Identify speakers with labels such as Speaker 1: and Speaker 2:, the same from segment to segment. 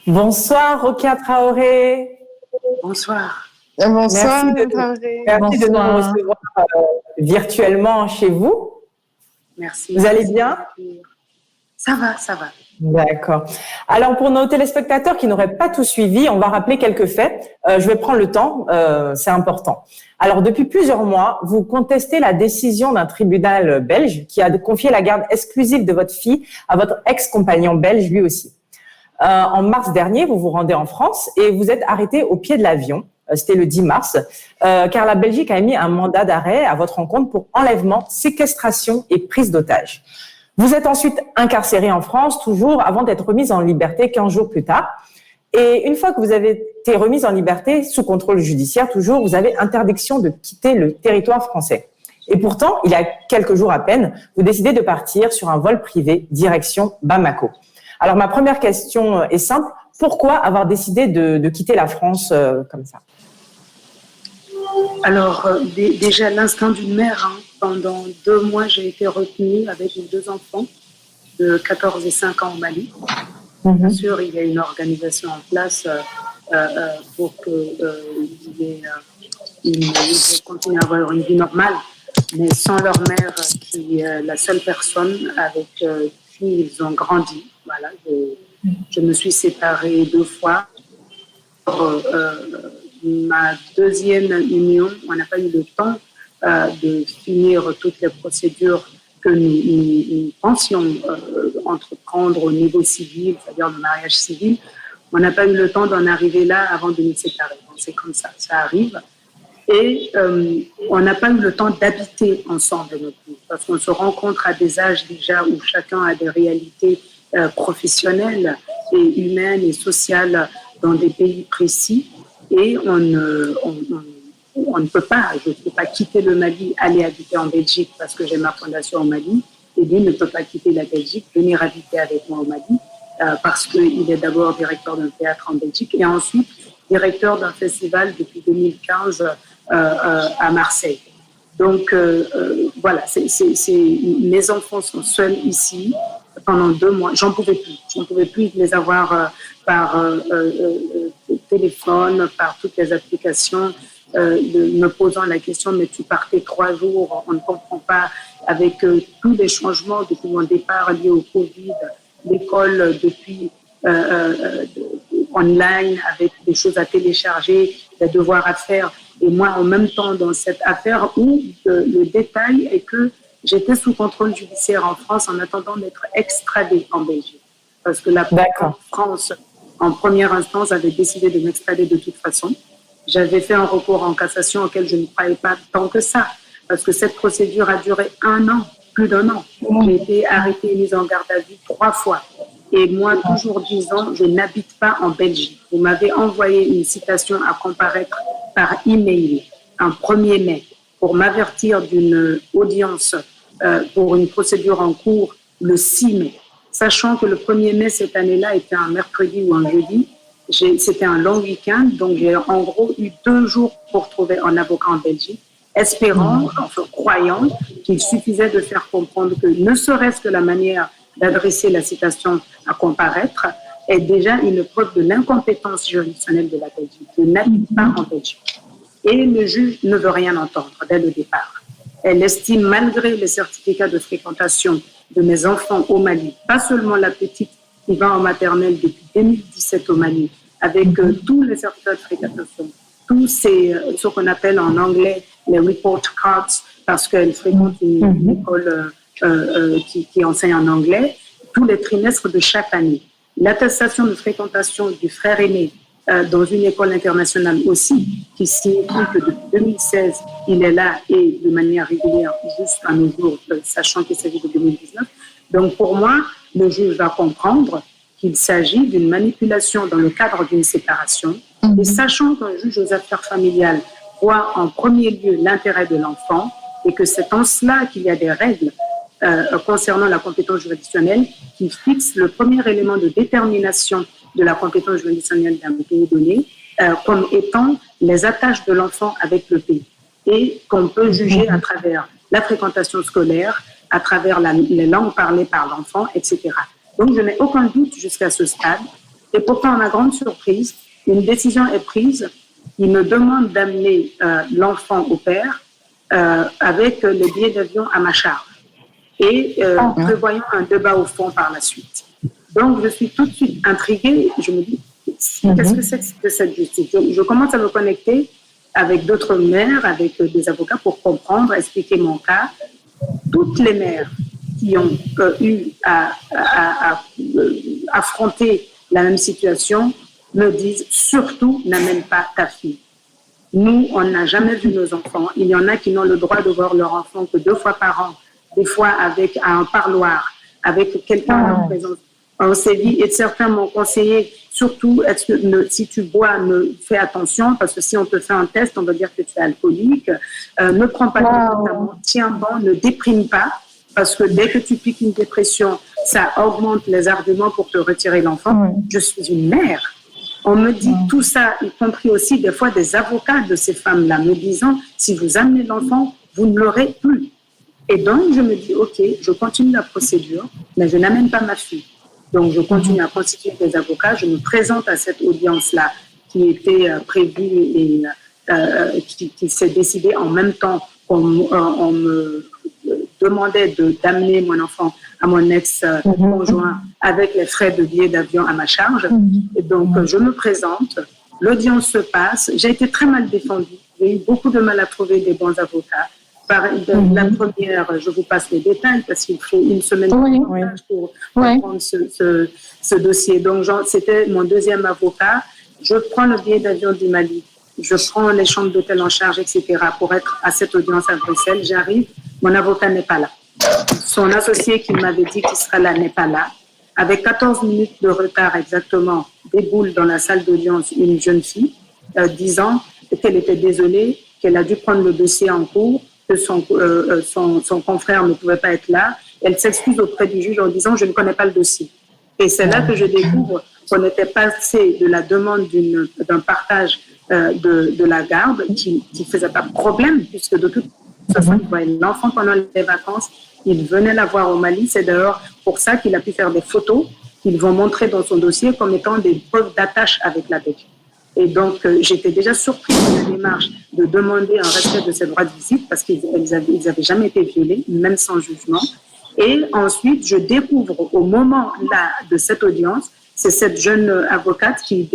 Speaker 1: Bonsoir, Rokia Traoré.
Speaker 2: Bonsoir.
Speaker 3: Bonsoir,
Speaker 1: merci de nous recevoir virtuellement chez vous.
Speaker 2: Merci.
Speaker 1: Vous allez bien?
Speaker 2: Ça va, ça va.
Speaker 1: D'accord. Alors, pour nos téléspectateurs qui n'auraient pas tout suivi, on va rappeler quelques faits. Je vais prendre le temps, c'est important. Alors, depuis plusieurs mois, vous contestez la décision d'un tribunal belge qui a confié la garde exclusive de votre fille à votre ex-compagnon belge, lui aussi. En mars dernier, vous vous rendez en France et vous êtes arrêté au pied de l'avion. C'était le 10 mars, car la Belgique a émis un mandat d'arrêt à votre encontre pour enlèvement, séquestration et prise d'otage. Vous êtes ensuite incarcéré en France, toujours avant d'être remise en liberté 15 jours plus tard. Et une fois que vous avez été remise en liberté, sous contrôle judiciaire toujours, vous avez interdiction de quitter le territoire français. Et pourtant, il y a quelques jours à peine, vous décidez de partir sur un vol privé direction Bamako. Alors, ma première question est simple. Pourquoi avoir décidé de quitter la France comme ça?
Speaker 2: Alors, déjà, l'instinct d'une mère. Pendant 2 mois, j'ai été retenue avec mes 2 enfants de 14 et 5 ans au Mali. Bien sûr, il y a une organisation en place pour qu'ils continuent à avoir une vie normale, mais sans leur mère, qui est la seule personne avec qui ils ont grandi. Voilà, je me suis séparée 2 fois. Ma deuxième union, on n'a pas eu le temps de finir toutes les procédures que nous pensions entreprendre au niveau civil, c'est-à-dire le mariage civil. On n'a pas eu le temps d'en arriver là avant de nous séparer. Donc c'est comme ça arrive. Et on n'a pas eu le temps d'habiter ensemble non plus, parce qu'on se rencontre à des âges déjà où chacun a des réalités professionnelles et humaines et sociales dans des pays précis. Et on ne peut pas, je ne peux pas quitter le Mali, aller habiter en Belgique parce que j'ai ma fondation au Mali, et lui ne peut pas quitter la Belgique, venir habiter avec moi au Mali parce qu'il est d'abord directeur d'un théâtre en Belgique et ensuite directeur d'un festival depuis 2015 à Marseille. Donc voilà, mes enfants sont seuls ici pendant 2 mois. J'en pouvais plus de les avoir par téléphone, par toutes les applications, me posant la question, mais tu partais 3 jours, on ne comprend pas, avec tous les changements depuis mon départ liés au Covid, l'école depuis online, avec des choses à télécharger, des devoirs à faire, et moi en même temps dans cette affaire où le détail est que j'étais sous contrôle judiciaire en France en attendant d'être extradée en Belgique. Parce que la France, en première instance, avait décidé de m'extrader de toute façon. J'avais fait un recours en cassation auquel je ne croyais pas tant que ça, parce que cette procédure a duré 1 an, plus d'1 an. J'ai été arrêtée et mise en garde à vue 3 fois. Et moi, toujours disant, je n'habite pas en Belgique. Vous m'avez envoyé une citation à comparaître par email un 1er mai pour m'avertir d'une audience pour une procédure en cours le 6 mai. Sachant que le 1er mai cette année-là était un mercredi ou un jeudi, c'était un long week-end, donc j'ai en gros eu 2 jours pour trouver un avocat en Belgique, espérant, enfin croyant, qu'il suffisait de faire comprendre que ne serait-ce que la manière d'adresser la citation à comparaître est déjà une preuve de l'incompétence juridictionnelle de la Belgique. Je n'habite pas en Belgique. Et le juge ne veut rien entendre dès le départ. Elle estime, malgré les certificats de fréquentation de mes enfants au Mali, pas seulement la petite qui va en maternelle depuis 2017 au Mali, avec tous les certificats de fréquentation, tous ce qu'on appelle en anglais les report cards, parce qu'elle fréquente une école qui enseigne en anglais, tous les trimestres de chaque année. L'attestation de fréquentation du frère aîné dans une école internationale aussi, qui signifie que depuis 2016, il est là et de manière régulière jusqu'à nos jours, sachant qu'il s'agit de 2019. Donc pour moi, le juge va comprendre qu'il s'agit d'une manipulation dans le cadre d'une séparation, et sachant qu'un juge aux affaires familiales voit en premier lieu l'intérêt de l'enfant, et que c'est en cela qu'il y a des règles concernant la compétence juridictionnelle qui fixent le premier élément de détermination de la compétence juridictionnelle d'un pays donné comme étant les attaches de l'enfant avec le pays, et qu'on peut juger à travers la fréquentation scolaire, à travers les langues parlées par l'enfant, etc. Donc je n'ai aucun doute jusqu'à ce stade, Et pourtant, à ma grande surprise, une décision est prise. Il me demande d'amener l'enfant au père avec les billets d'avion à ma charge et prévoyant un débat au fond par la suite. Donc, je suis tout de suite intriguée. Je me dis, qu'est-ce que c'est que cette justice? Je commence à me connecter avec d'autres mères, avec des avocats pour comprendre, expliquer mon cas. Toutes les mères qui ont eu à affronter la même situation me disent surtout n'amène pas ta fille. Nous, on n'a jamais vu nos enfants. Il y en a qui n'ont le droit de voir leur enfant que 2 fois par an, des fois avec un parloir, avec quelqu'un en leur présence. On s'est dit, et certains m'ont conseillé, surtout, si tu bois, fais attention, parce que si on te fait un test, on va dire que tu es alcoolique. Ne prends pas de médicaments, tiens bon, ne déprime pas, parce que dès que tu piques une dépression, ça augmente les arguments pour te retirer l'enfant. Je suis une mère. On me dit tout ça, y compris aussi des fois des avocats de ces femmes-là, me disant, si vous amenez l'enfant, vous ne l'aurez plus. Et donc, je me dis, OK, je continue la procédure, mais je n'amène pas ma fille. Donc, je continue à constituer des avocats. Je me présente à cette audience-là qui était prévue et qui s'est décidée en même temps qu'on me demandait d'amener mon enfant à mon ex-conjoint avec les frais de billets d'avion à ma charge. Et donc, je me présente, l'audience se passe. J'ai été très mal défendue. J'ai eu beaucoup de mal à trouver des bons avocats. La première, je vous passe les détails parce qu'il faut une semaine pour prendre ce dossier. Donc, c'était mon deuxième avocat. Je prends le billet d'avion du Mali. Je prends les chambres d'hôtel en charge, etc. pour être à cette audience à Bruxelles. J'arrive, mon avocat n'est pas là. Son associé qui m'avait dit qu'il serait là n'est pas là. Avec 14 minutes de retard exactement, déboule dans la salle d'audience une jeune fille disant qu'elle était désolée, qu'elle a dû prendre le dossier en cours, que son confrère ne pouvait pas être là. Elle s'excuse auprès du juge en disant « je ne connais pas le dossier ». Et c'est là que je découvre qu'on était passé de la demande d'un partage de la garde qui ne faisait pas de problème, puisque de toute façon, il voyait l'enfant pendant les vacances, il venait la voir au Mali. C'est d'ailleurs pour ça qu'il a pu faire des photos qu'ils vont montrer dans son dossier comme étant des preuves d'attache avec la DEC. Et donc, j'étais déjà surprise de la démarche de demander un respect de ses droits de visite parce qu'ils n'avaient jamais été violés, même sans jugement. Et ensuite, je découvre au moment là de cette audience, c'est cette jeune avocate qui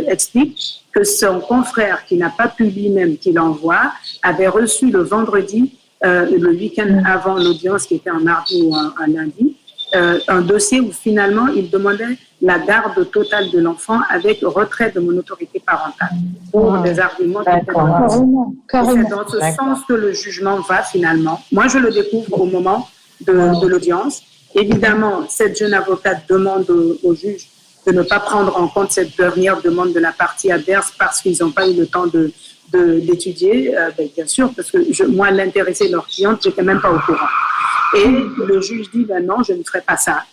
Speaker 2: explique que son confrère, qui n'a pas pu lui-même, qui l'envoie, avait reçu le vendredi, le week-end avant l'audience, qui était un mardi ou un lundi, un dossier où finalement il demandait la garde totale de l'enfant avec retrait de mon autorité parentale pour des arguments. C'est dans ce sens que le jugement va finalement. Moi, je le découvre au moment de l'audience. Évidemment, cette jeune avocate demande au juge de ne pas prendre en compte cette dernière demande de la partie adverse parce qu'ils n'ont pas eu le temps d'étudier, bien sûr, parce que moi, l'intéressé, leur cliente, je n'étais même pas au courant. Et le juge dit, ben non, je ne ferai pas ça.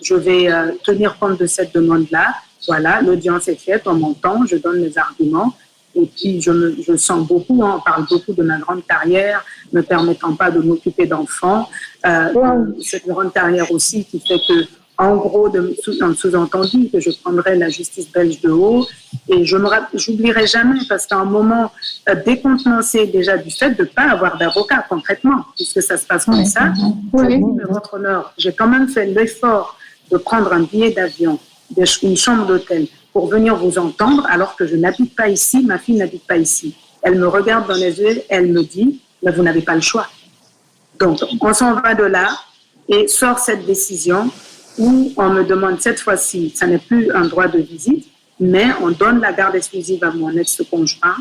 Speaker 2: Je vais tenir compte de cette demande-là. Voilà, l'audience est faite, on m'entend, je donne les arguments. Et puis, je sens beaucoup, on parle beaucoup de ma grande carrière, ne permettant pas de m'occuper d'enfants. Cette grande carrière aussi qui fait que, en gros, un sous-entendu que je prendrai la justice belge de haut. Et je n'oublierai jamais, parce qu'à un moment décontenancé déjà du fait de ne pas avoir d'avocat concrètement, puisque ça se passe comme ça, mais votre honneur, j'ai quand même fait l'effort de prendre un billet d'avion, une chambre d'hôtel, pour venir vous entendre, alors que je n'habite pas ici, ma fille n'habite pas ici. Elle me regarde dans les yeux, elle me dit, mais vous n'avez pas le choix. Donc, on s'en va de là et sort cette décision où on me demande cette fois-ci, ça n'est plus un droit de visite, mais on donne la garde exclusive à mon ex-conjoint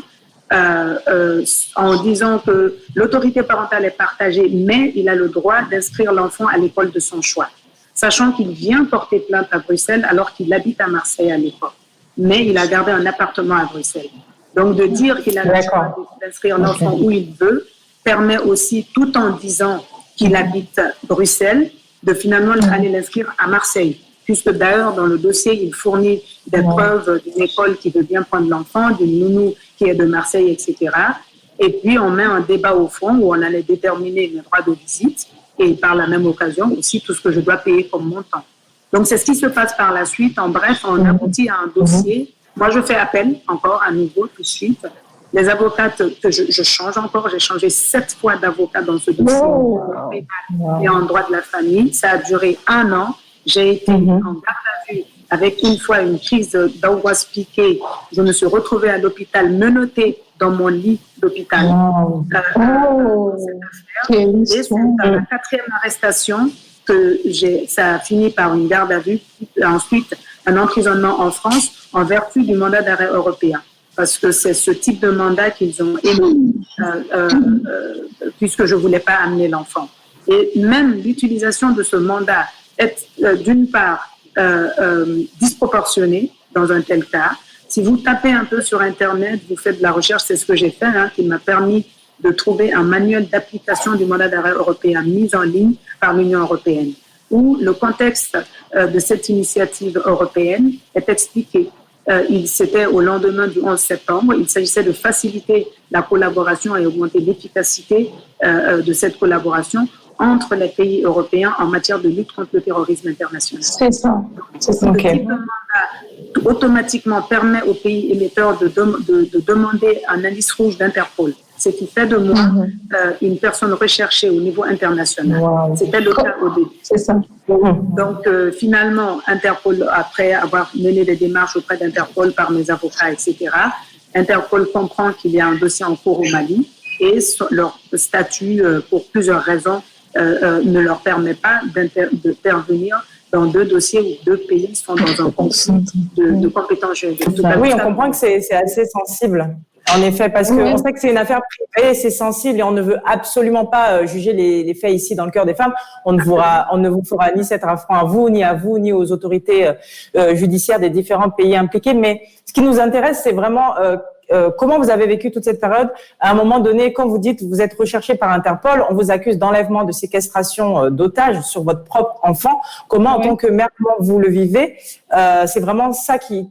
Speaker 2: en disant que l'autorité parentale est partagée, mais il a le droit d'inscrire l'enfant à l'école de son choix, sachant qu'il vient porter plainte à Bruxelles alors qu'il habite à Marseille à l'époque. Mais il a gardé un appartement à Bruxelles. Donc, de dire qu'il a le droit d'inscrire l'enfant où il veut permet aussi, tout en disant qu'il habite Bruxelles, de finalement aller l'inscrire à Marseille. Puisque d'ailleurs, dans le dossier, il fournit des preuves d'une école qui veut bien prendre l'enfant, d'une nounou qui est de Marseille, etc. Et puis, on met un débat au fond où on allait déterminer le droit de visite et par la même occasion aussi tout ce que je dois payer comme montant. Donc, c'est ce qui se passe par la suite. En bref, on aboutit à un dossier. Moi, je fais appel encore à nouveau tout de suite. Les avocates que je change encore, j'ai changé 7 fois d'avocat dans ce dossier et en droit de la famille. Ça a duré 1 an. J'ai été en garde à vue avec une fois une crise d'angoisse piquée. Je me suis retrouvée à l'hôpital menottée dans mon lit d'hôpital. Et c'est à la 4e arrestation que ça a fini par une garde à vue, ensuite un emprisonnement en France en vertu du mandat d'arrêt européen. Parce que c'est ce type de mandat qu'ils ont émis, puisque je ne voulais pas amener l'enfant. Et même l'utilisation de ce mandat est d'une part disproportionnée dans un tel cas. Si vous tapez un peu sur Internet, vous faites de la recherche, c'est ce que j'ai fait, qui m'a permis de trouver un manuel d'application du mandat d'arrêt européen mis en ligne par l'Union européenne, où le contexte de cette initiative européenne est expliqué. C'était au lendemain du 11 septembre. Il s'agissait de faciliter la collaboration et augmenter l'efficacité de cette collaboration entre les pays européens en matière de lutte contre le terrorisme international.
Speaker 3: C'est ça.
Speaker 2: Ce type de mandat automatiquement permet aux pays émetteurs de demander un indice rouge d'Interpol, ce qui fait de moi une personne recherchée au niveau international. C'était le cas au début.
Speaker 3: C'est ça.
Speaker 2: Donc, finalement, Interpol, après avoir mené des démarches auprès d'Interpol par mes avocats, etc., Interpol comprend qu'il y a un dossier en cours au Mali et leur statut, pour plusieurs raisons, ne leur permet pas d'intervenir dans 2 dossiers où 2 pays sont dans un conflit de compétences juridiques.
Speaker 1: Oui, on comprend que c'est assez sensible. En effet, parce qu'on sait que c'est une affaire privée, c'est sensible et on ne veut absolument pas juger les faits ici dans le cœur des femmes. On ne vous fera ni cet affront à vous, ni aux autorités judiciaires des différents pays impliqués. Mais ce qui nous intéresse, c'est vraiment comment vous avez vécu toute cette période. À un moment donné, quand vous dites vous êtes recherché par Interpol, on vous accuse d'enlèvement, de séquestration d'otages sur votre propre enfant. Comment, en tant que mère, comment vous le vivez? C'est vraiment ça qui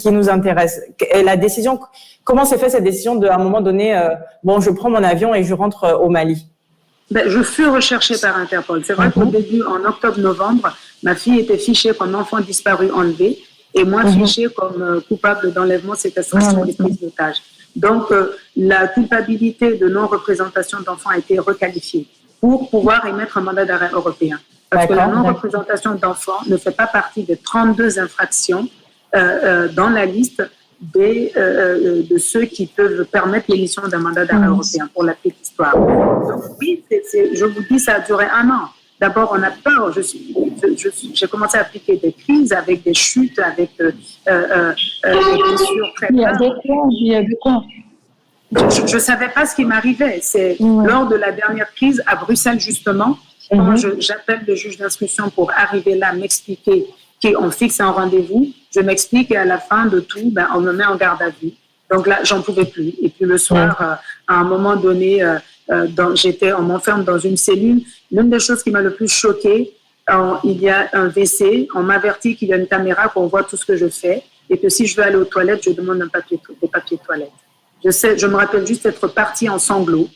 Speaker 1: nous intéresse. Et la décision, comment s'est fait cette décision de, à un moment donné, je prends mon avion et je rentre au Mali?
Speaker 2: Je fus recherchée par Interpol. C'est vrai qu'au début, en octobre-novembre, ma fille était fichée comme enfant disparu enlevé. Et moi fichée comme coupable d'enlèvement, séquestration et prise d'otages. Donc, la culpabilité de non-représentation d'enfants a été requalifiée pour pouvoir émettre un mandat d'arrêt européen. Parce que la non-représentation d'enfants ne fait pas partie des 32 infractions dans la liste de ceux qui peuvent permettre l'émission d'un mandat d'arrêt européen, pour la petite histoire. Donc oui, je vous dis, ça a duré 1 an. D'abord, on a peur. J'ai commencé à appliquer des crises avec des chutes, avec des blessures très graves.
Speaker 3: Il y a de quoi.
Speaker 2: Je ne savais pas ce qui m'arrivait. C'est lors de la dernière crise à Bruxelles, justement, quand j'appelle le juge d'instruction pour arriver là, m'expliquer qu'on fixe un rendez-vous, je m'explique et à la fin de tout, on me met en garde à vue. Donc là, j'en pouvais plus. Et puis le soir, à un moment donné, on m'enferme dans une cellule. L'une des choses qui m'a le plus choquée, il y a un WC. On m'avertit qu'il y a une caméra, qu'on voit tout ce que je fais. Et que si je veux aller aux toilettes, je demande des papiers toilettes. Je me rappelle juste être partie en sanglots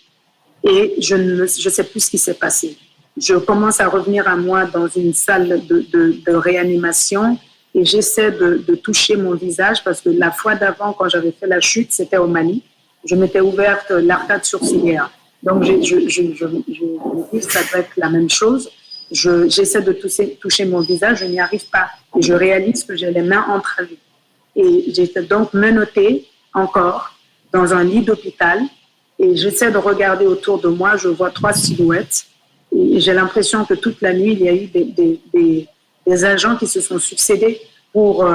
Speaker 2: et je sais plus ce qui s'est passé. Je commence à revenir à moi dans une salle de réanimation et j'essaie de toucher mon visage parce que la fois d'avant, quand j'avais fait la chute, c'était au Mali. Je m'étais ouverte l'arcade sourcilière. Donc, je me dis que ça doit être la même chose. J'essaie de toucher mon visage, je n'y arrive pas. Et je réalise que j'ai les mains entravées. Et j'étais donc menottée encore dans un lit d'hôpital. Et j'essaie de regarder autour de moi, je vois 3 silhouettes. Et j'ai l'impression que toute la nuit, il y a eu des agents qui se sont succédés pour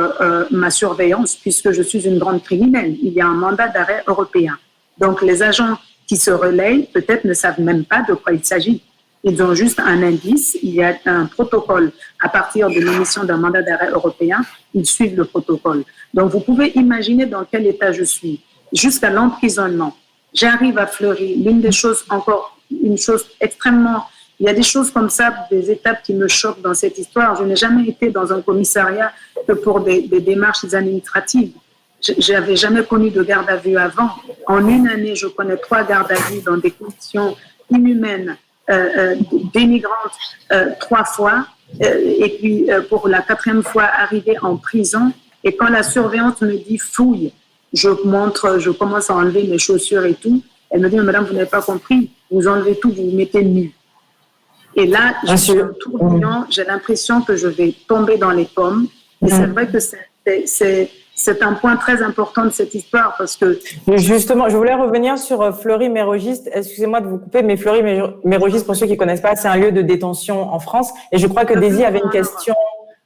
Speaker 2: ma surveillance, puisque je suis une grande criminelle. Il y a un mandat d'arrêt européen. Donc, les agents qui se relayent, peut-être ne savent même pas de quoi il s'agit. Ils ont juste un indice, il y a un protocole à partir de l'émission d'un mandat d'arrêt européen, ils suivent le protocole. Donc, vous pouvez imaginer dans quel état je suis, jusqu'à l'emprisonnement. J'arrive à Fleury. Une chose extrêmement... Il y a des choses comme ça, des étapes qui me choquent dans cette histoire. Je n'ai jamais été dans un commissariat que pour des démarches administratives. Je n'avais jamais connu de garde à vue avant. En une année, je connais 3 gardes à vue dans des conditions inhumaines, dénigrantes 3 fois. et puis pour la 4e fois arriver en prison. Et quand la surveillante me dit fouille, je commence à enlever mes chaussures et tout. Elle me dit, madame, vous n'avez pas compris, vous enlevez tout, vous vous mettez nu. Et là, je suis un tourbillon, j'ai l'impression que je vais tomber dans les pommes. Et c'est vrai que c'est un point très important de cette histoire parce que…
Speaker 1: Justement, je voulais revenir sur Fleury-Mérogis. Excusez-moi de vous couper, mais Fleury-Mérogis, pour ceux qui ne connaissent pas, c'est un lieu de détention en France. Et je crois que Daisy avait une question…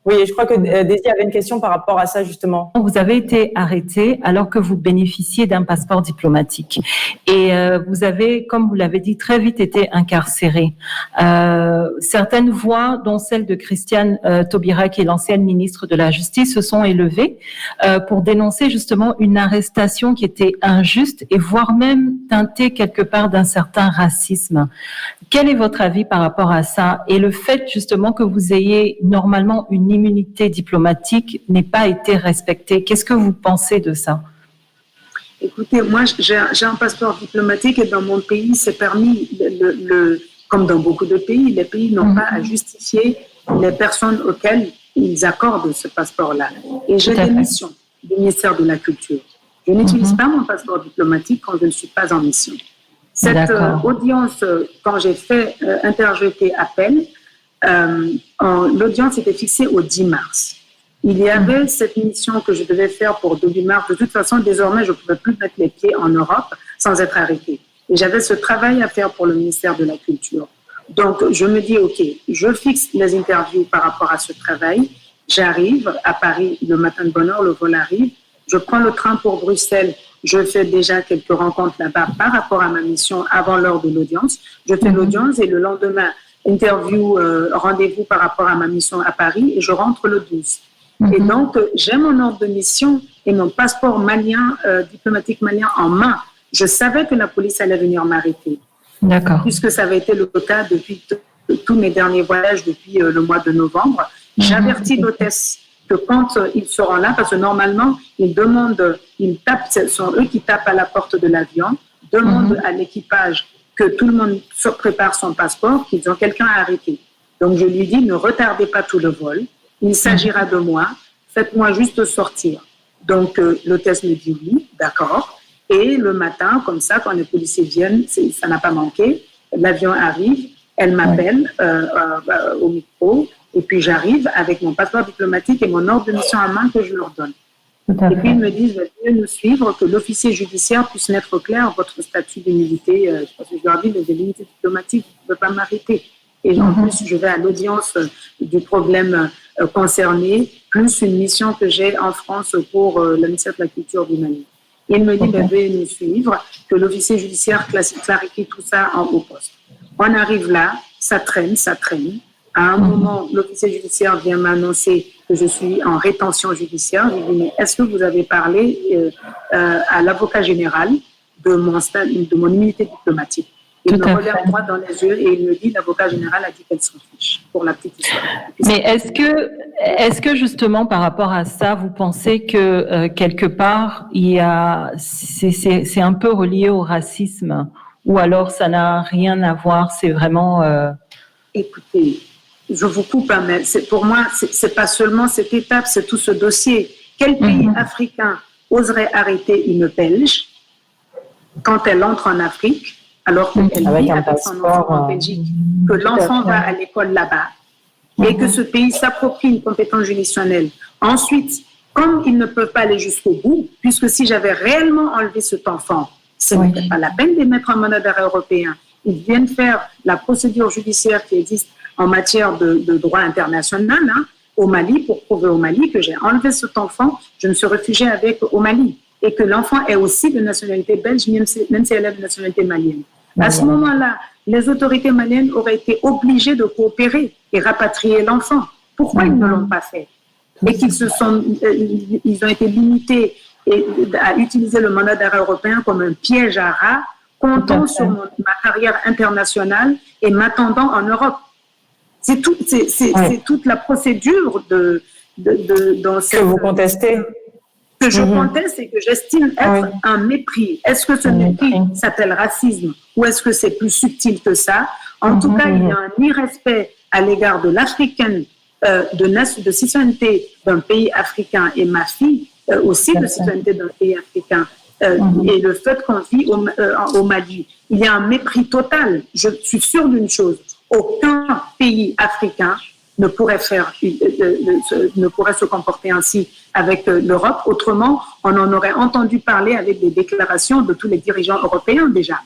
Speaker 1: Oui, je crois que Daisy avait une question par rapport à ça, justement.
Speaker 3: Vous avez été arrêté alors que vous bénéficiez d'un passeport diplomatique. Et vous avez, comme vous l'avez dit, très vite été incarcéré. Certaines voix, dont celle de Christiane Taubira, qui est l'ancienne ministre de la Justice, se sont élevées pour dénoncer justement une arrestation qui était injuste et voire même teintée quelque part d'un certain racisme. Quel est votre avis par rapport à ça? Et le fait justement que vous ayez normalement une immunité diplomatique n'ait pas été respectée. Qu'est-ce que vous pensez de ça?
Speaker 2: Écoutez, moi, j'ai un passeport diplomatique et dans mon pays, c'est permis, comme dans beaucoup de pays, les pays n'ont pas à justifier les personnes auxquelles ils accordent ce passeport-là. Et j'ai des missions du ministère de la Culture. Je n'utilise pas mon passeport diplomatique quand je ne suis pas en mission. Cette audience, quand j'ai fait interjeter appel, l'audience était fixée au 10 mars. Il y avait cette mission que je devais faire pour début mars. De toute façon, désormais, je ne pouvais plus mettre les pieds en Europe sans être arrêtée. Et j'avais ce travail à faire pour le ministère de la Culture. Donc, je me dis, OK, je fixe les interviews par rapport à ce travail. J'arrive à Paris le matin de bonne heure, le vol arrive. Je prends le train pour Bruxelles. Je fais déjà quelques rencontres là-bas par rapport à ma mission avant l'heure de l'audience. Je fais l'audience et le lendemain, interview, rendez-vous par rapport à ma mission à Paris et je rentre le 12. Et donc, j'ai mon ordre de mission et mon passeport malien, diplomatique malien en main. Je savais que la police allait venir m'arrêter.
Speaker 3: D'accord.
Speaker 2: Puisque ça avait été le cas depuis tous mes derniers voyages depuis le mois de novembre. J'avertis l'hôtesse que quand ils seront là, parce que normalement, ils tapent, ce sont eux qui tapent à la porte de l'avion, demandent à l'équipage que tout le monde se prépare son passeport, qu'ils ont quelqu'un à arrêter. Donc, je lui dis, ne retardez pas tout le vol. Il s'agira de moi. Faites-moi juste sortir. Donc, l'hôtesse me dit oui, d'accord. Et le matin, comme ça, quand les policiers viennent, ça n'a pas manqué. L'avion arrive, elle m'appelle au micro. Et puis, j'arrive avec mon passeport diplomatique et mon ordre de mission en main que je leur donne. Et puis, ils me disent, veuillez nous suivre, que l'officier judiciaire puisse mettre au clair votre statut d'immunité. Parce que je leur dis, les immunités diplomatiques, vous ne pouvez pas m'arrêter. Et en plus, je vais à l'audience du problème concerné, plus une mission que j'ai en France pour le ministère de la Culture du Mali. Il me dit, veuillez nous suivre, que l'officier judiciaire clarifie tout ça en haut poste. On arrive là, ça traîne. À un moment, l'officier judiciaire vient m'annoncer que je suis en rétention judiciaire. Je lui dis, mais est-ce que vous avez parlé à l'avocat général de mon immunité diplomatique? Il me regarde droit dans les yeux et il me dit, l'avocat général a dit qu'elle s'en fiche, pour la petite histoire.
Speaker 3: Mais est-ce que justement par rapport à ça, vous pensez que quelque part, c'est un peu relié au racisme, ou alors ça n'a rien à voir, c'est vraiment…
Speaker 2: Écoutez, je vous coupe, mais pour moi, c'est pas seulement cette étape, c'est tout ce dossier. Quel pays africain oserait arrêter une Belge quand elle entre en Afrique, alors qu'elle vit avec son enfant en Belgique, que l'enfant va à l'école là-bas, et que ce pays s'approprie une compétence juridictionnelle. Ensuite, comme ils ne peuvent pas aller jusqu'au bout, puisque si j'avais réellement enlevé cet enfant, ce n'était pas la peine de mettre un mandat d'arrêt européen. Ils viennent faire la procédure judiciaire qui existe en matière de droit international au Mali, pour prouver au Mali que j'ai enlevé cet enfant, je me suis réfugiée au Mali, et que l'enfant est aussi de nationalité belge, même si elle est de nationalité malienne. À ce moment-là, les autorités maliennes auraient été obligées de coopérer et rapatrier l'enfant. Pourquoi ils ne l'ont pas fait? Et ils ont été limités à utiliser le mandat d'arrêt européen comme un piège à rats, comptant sur ma carrière internationale et m'attendant en Europe. C'est toute la procédure
Speaker 1: que vous contestez.
Speaker 2: Que je conteste et que j'estime être un mépris. Est-ce que ce mépris s'appelle racisme ou est-ce que c'est plus subtil que ça? En tout cas, il y a un irrespect à l'égard de l'africaine, de citoyenneté d'un pays africain, et ma fille aussi de citoyenneté d'un pays africain, et le fait qu'on vit au Mali, il y a un mépris total. Je suis sûre d'une chose, aucun pays africain ne pourrait se comporter ainsi avec l'Europe. Autrement, on en aurait entendu parler avec des déclarations de tous les dirigeants européens déjà.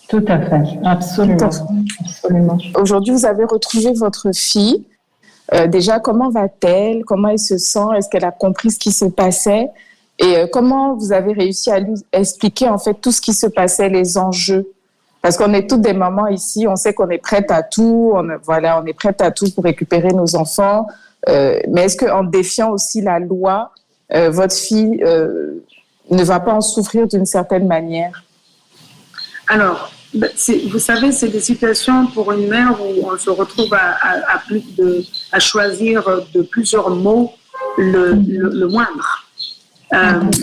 Speaker 3: Tout à fait, absolument. Absolument.
Speaker 4: Aujourd'hui, vous avez retrouvé votre fille. Déjà, comment va-t-elle? Comment elle se sent? Est-ce qu'elle a compris ce qui se passait? Et comment vous avez réussi à lui expliquer en fait tout ce qui se passait, les enjeux? Parce qu'on est toutes des mamans ici, on sait qu'on est prête à tout, on est prête à tout pour récupérer nos enfants. Mais est-ce qu'en défiant aussi la loi, votre fille ne va pas en souffrir d'une certaine manière?
Speaker 2: Alors, vous savez, c'est des situations pour une mère où on se retrouve à choisir de plusieurs mots le moindre.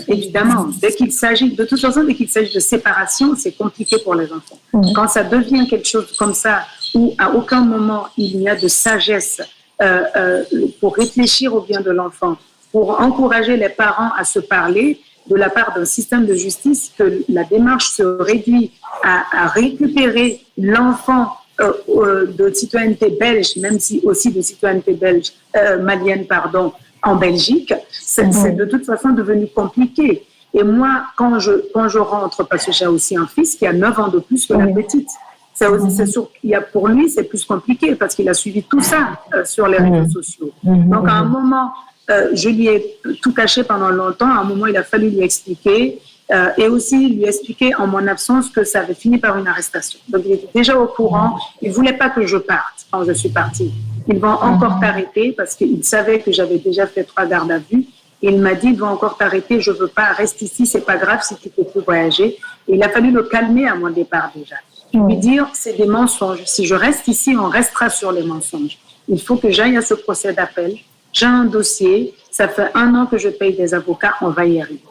Speaker 2: Évidemment, dès qu'il s'agit de séparation, c'est compliqué pour les enfants. Quand ça devient quelque chose comme ça, où à aucun moment il n'y a de sagesse pour réfléchir au bien de l'enfant, pour encourager les parents à se parler, de la part d'un système de justice, que la démarche se réduit à récupérer l'enfant de citoyenneté belge, même si aussi de citoyenneté malienne, en Belgique, c'est de toute façon devenu compliqué. Et moi, quand je rentre, parce que j'ai aussi un fils qui a 9 ans de plus que la petite, pour lui, c'est plus compliqué parce qu'il a suivi tout ça sur les réseaux sociaux. Donc, à un moment, je lui ai tout caché pendant longtemps. À un moment, il a fallu lui expliquer et aussi lui expliquer en mon absence que ça avait fini par une arrestation. Donc, il était déjà au courant. Il ne voulait pas que je parte quand je suis partie. Ils vont encore t'arrêter parce qu'il savait que j'avais déjà fait 3 gardes à vue. Et il m'a dit, ils vont encore t'arrêter, je ne veux pas, reste ici, c'est pas grave si tu ne peux plus voyager. Et il a fallu le calmer à mon départ déjà. Lui dire, c'est des mensonges. Si je reste ici, on restera sur les mensonges. Il faut que j'aille à ce procès d'appel. J'ai un dossier, ça fait 1 an que je paye des avocats, on va y arriver.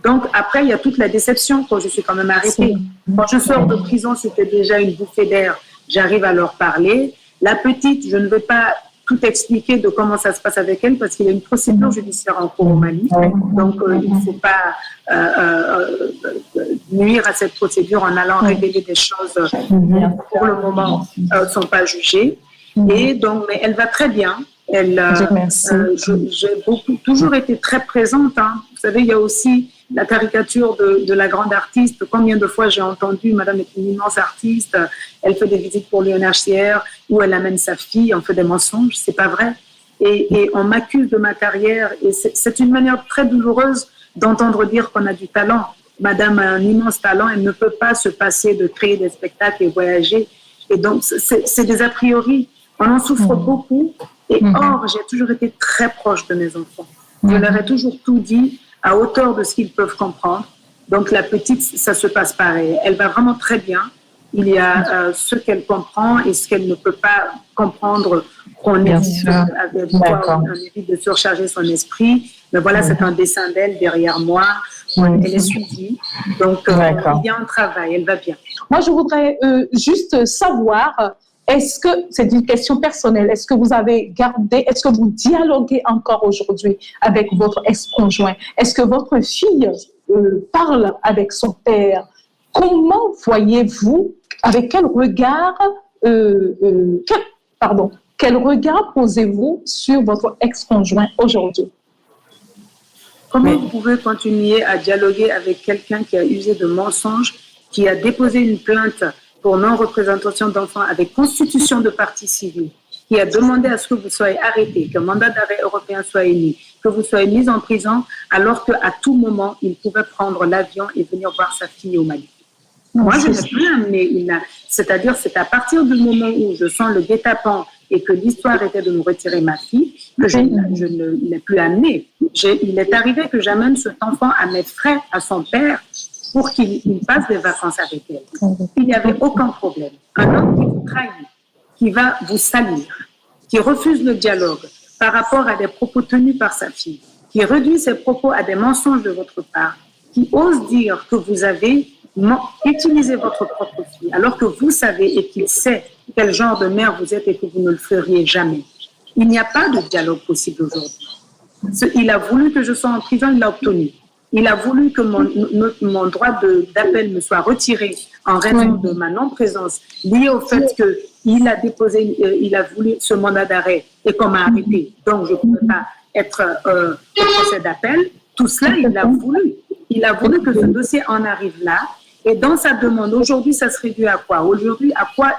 Speaker 2: Donc après, il y a toute la déception quand je suis quand même arrêtée. Quand je sors de prison, c'était déjà une bouffée d'air. J'arrive à leur parler. La petite, je ne veux pas tout expliquer de comment ça se passe avec elle parce qu'il y a une procédure judiciaire en cours au Mali. Donc, il ne faut pas nuire à cette procédure en allant révéler des choses qui, pour le moment, ne sont pas jugées. Et donc, mais elle va très bien. J'ai toujours été très présente. Vous savez, il y a aussi la caricature de la grande artiste. Combien de fois j'ai entendu, madame est une immense artiste, elle fait des visites pour l'UNHCR où elle amène sa fille, on fait des mensonges, c'est pas vrai. Et on m'accuse de ma carrière et c'est une manière très douloureuse d'entendre dire qu'on a du talent. Madame a un immense talent, elle ne peut pas se passer de créer des spectacles et voyager. Et donc, c'est des a priori. On en souffre beaucoup. Et or, j'ai toujours été très proche de mes enfants. Je leur ai toujours tout dit à hauteur de ce qu'ils peuvent comprendre. Donc, la petite, ça se passe pareil. Elle va vraiment très bien. Il y a ce qu'elle comprend et ce qu'elle ne peut pas comprendre. On évite de surcharger son esprit. Mais voilà, c'est un dessin d'elle derrière moi. Elle est suivie. Donc, il y a un travail. Elle va bien.
Speaker 5: Moi, je voudrais juste savoir... Est-ce que, c'est une question personnelle, est-ce que vous avez gardé, est-ce que vous dialoguez encore aujourd'hui avec votre ex-conjoint? Est-ce que votre fille parle avec son père? Comment voyez-vous, avec quel regard, quel regard posez-vous sur votre ex-conjoint aujourd'hui?
Speaker 2: Comment vous pouvez continuer à dialoguer avec quelqu'un qui a usé de mensonges, qui a déposé une plainte pour non-représentation d'enfants avec constitution de partie civile, qui a demandé à ce que vous soyez arrêté, qu'un mandat d'arrêt européen soit émis, que vous soyez mis en prison, alors qu'à tout moment, il pouvait prendre l'avion et venir voir sa fille au Mali. Moi, je n'ai plus amené. C'est-à-dire, c'est à partir du moment où je sens le guet-apens et que l'histoire était de me retirer ma fille, que je ne l'ai plus amené. Il est arrivé que j'amène cet enfant à mes frais, à son père, pour qu'il passe des vacances avec elle. Il n'y avait aucun problème. Un homme qui vous trahit, qui va vous salir, qui refuse le dialogue par rapport à des propos tenus par sa fille, qui réduit ses propos à des mensonges de votre part, qui ose dire que vous avez utilisé votre propre fille, alors que vous savez et qu'il sait quel genre de mère vous êtes et que vous ne le feriez jamais. Il n'y a pas de dialogue possible aujourd'hui. Il a voulu que je sois en prison, il l'a obtenu. Il a voulu que mon droit d'appel me soit retiré en raison de ma non-présence, lié au fait qu'il a déposé, il a voulu ce mandat d'arrêt et qu'on m'a arrêté. Donc, je ne pouvais pas être au procès d'appel. Tout cela, il l'a voulu. Il a voulu que ce dossier en arrive là. Et dans sa demande, aujourd'hui, ça se réduit à quoi? Aujourd'hui, à quoi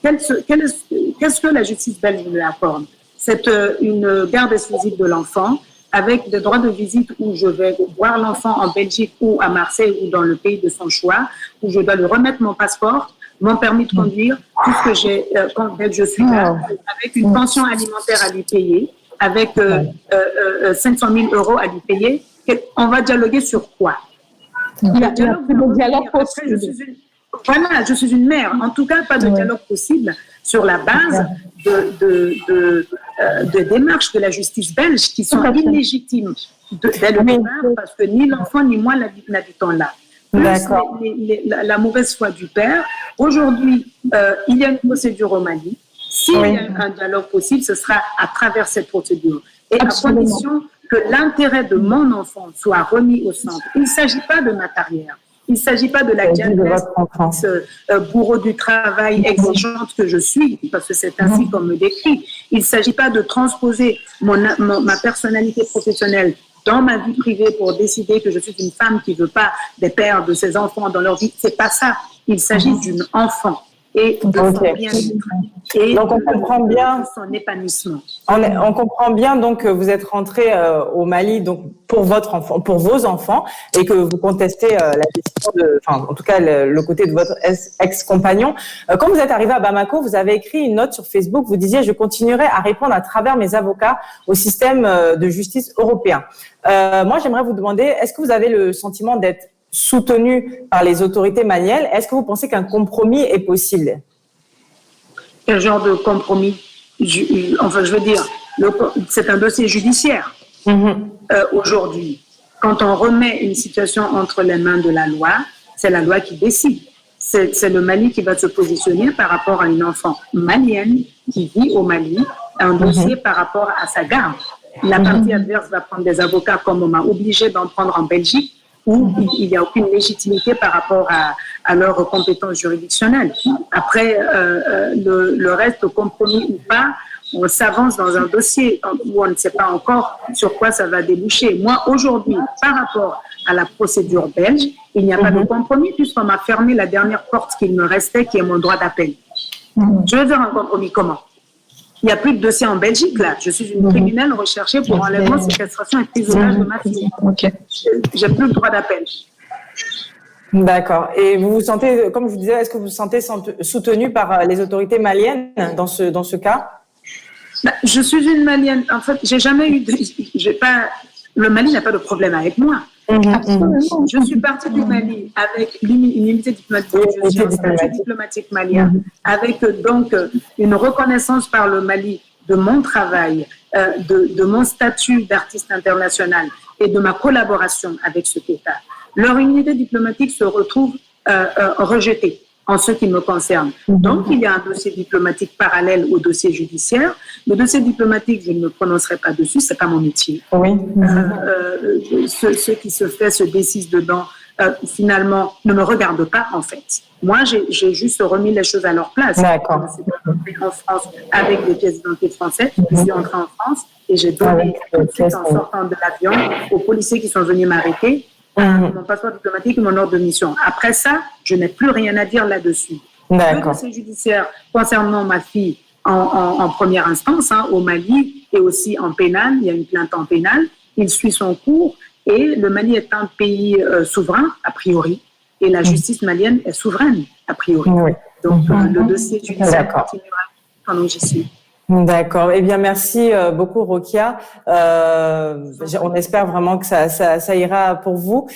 Speaker 2: qu'est-ce que la justice belge lui accorde? C'est une garde exclusive de l'enfant avec des droits de visite où je vais voir l'enfant en Belgique ou à Marseille ou dans le pays de son choix, où je dois lui remettre mon passeport, mon permis de conduire, tout ce que j'ai quand je suis là, avec une pension alimentaire à lui payer, avec 500 000 € à lui payer. On va dialoguer sur quoi?
Speaker 5: Il y a le dialogue possible.
Speaker 2: Je suis une mère. En tout cas, pas de dialogue possible sur la base de démarches de la justice belge qui sont illégitimes dès le départ, parce que ni l'enfant ni moi n'habitons là. Plus la mauvaise foi du père. Aujourd'hui, il y a une procédure au Mali. S'il y a un dialogue possible, ce sera à travers cette procédure. Et à condition que l'intérêt de mon enfant soit remis au centre. Il ne s'agit pas de ma carrière. Il ne s'agit pas de la diablesse, bourreau du travail exigeante que je suis, parce que c'est ainsi qu'on me décrit. Il ne s'agit pas de transposer ma personnalité professionnelle dans ma vie privée pour décider que je suis une femme qui ne veut pas des pères de ses enfants dans leur vie. C'est pas ça. Il s'agit d'une enfant et de son bien-être. Et
Speaker 1: donc on comprend bien
Speaker 2: son épanouissement.
Speaker 1: On comprend bien donc que vous êtes rentré au Mali donc pour votre enfant, pour vos enfants, et que vous contestez la décision en tout cas le côté de votre ex-compagnon. Quand vous êtes arrivé à Bamako, vous avez écrit une note sur Facebook. Vous disiez: je continuerai à répondre à travers mes avocats au système de justice européen. Moi, j'aimerais vous demander, est-ce que vous avez le sentiment d'être soutenu par les autorités maliennes? Est-ce que vous pensez qu'un compromis est possible?
Speaker 2: Quel genre de compromis? Je veux dire, c'est un dossier judiciaire. Aujourd'hui, quand on remet une situation entre les mains de la loi, c'est la loi qui décide. C'est le Mali qui va se positionner par rapport à une enfant malienne qui vit au Mali, un dossier par rapport à sa garde. La partie adverse va prendre des avocats comme on m'a obligé d'en prendre en Belgique, où il n'y a aucune légitimité par rapport à leurs compétences juridictionnelles. Après, le reste, compromis ou pas, on s'avance dans un dossier où on ne sait pas encore sur quoi ça va déboucher. Moi, aujourd'hui, par rapport à la procédure belge, il n'y a pas de compromis puisqu'on m'a fermé la dernière porte qu'il me restait, qui est mon droit d'appel. Je vais faire un compromis comment? Il n'y a plus de dossier en Belgique, là. Je suis une criminelle recherchée pour enlèvement, séquestration et prisonnage de ma fille. J'ai plus le droit d'appel.
Speaker 1: D'accord. Et vous vous sentez, comme je vous disais, est-ce que vous vous sentez soutenu par les autorités maliennes dans ce cas?
Speaker 2: Je suis une Malienne. En fait, j'ai jamais eu le Mali n'a pas de problème avec moi. Absolument. Je suis partie du Mali avec une unité diplomatique, je suis un statut diplomatique malien, avec donc une reconnaissance par le Mali de mon travail, de mon statut d'artiste international et de ma collaboration avec cet État. Leur unité diplomatique se retrouve rejetée en ce qui me concerne. Donc, il y a un dossier diplomatique parallèle au dossier judiciaire. Le dossier diplomatique, je ne me prononcerai pas dessus, c'est pas mon métier. Ce qui se fait, se décide dedans, finalement, ne me regarde pas, en fait. Moi, j'ai juste remis les choses à leur place.
Speaker 1: D'accord.
Speaker 2: Je suis en France avec des pièces d'identité françaises. Je suis entrée en France et j'ai donné tout de suite en sortant de l'avion aux policiers qui sont venus m'arrêter mon passeport diplomatique et mon ordre de mission. Après ça, je n'ai plus rien à dire là-dessus. Le dossier judiciaire concernant ma fille en première instance, au Mali et aussi en pénal, il y a une plainte en pénal, il suit son cours et le Mali est un pays souverain, a priori, et la justice malienne est souveraine, a priori. Donc, le dossier judiciaire continuera pendant que j'y suis.
Speaker 1: D'accord. Eh bien, merci beaucoup, Rokia. On espère vraiment que ça ira pour vous.